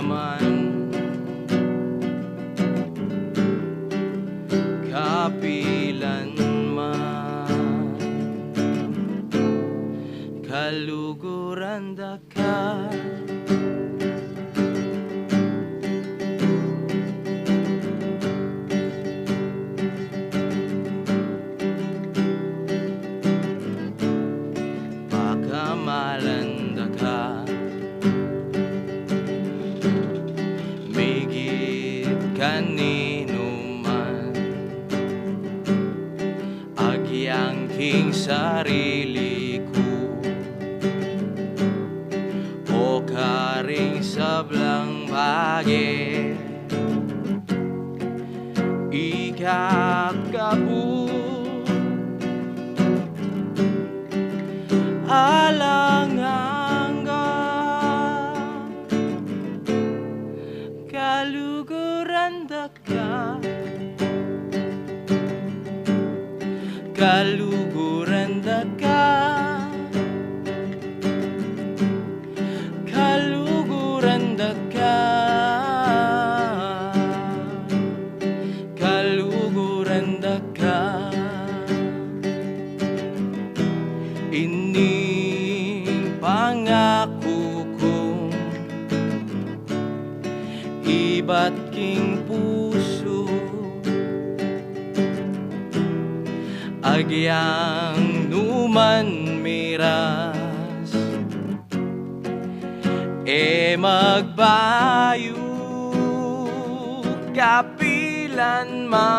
naman, kapilanman, kaluguran da ka. Pakamalanda ka, migit kanino man, agyangking sarili ko, o karing sablang bage, ikakabu alanganga, kaluguran da ka, kaluguran da ka, kaluguran da ka, kaluguran da ka. Ining pangako kong iba't king puso, agyang numan miras, e magbayo kapilanman.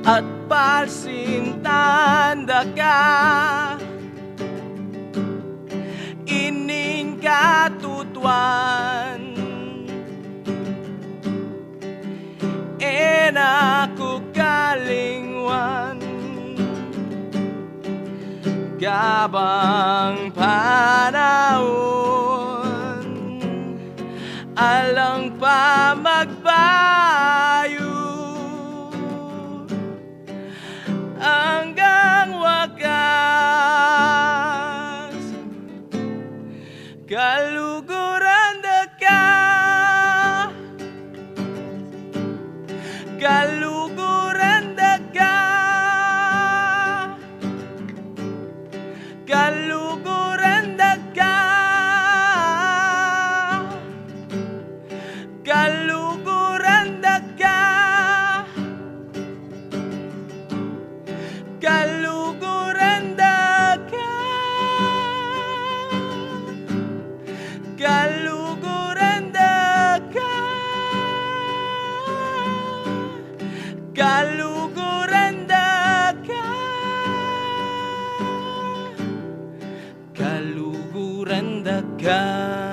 At palsintanda ka, ining katutuan, en ako kalingwan, gabang panahon, alang pa magbayo, hanggang wakas, kaluguran da ka, kaluguran da ka, kaluguran da ka, kaluguran da ka, kaluguran da ka, kaluguran da ka, kaluguran da ka, kaluguran da ka.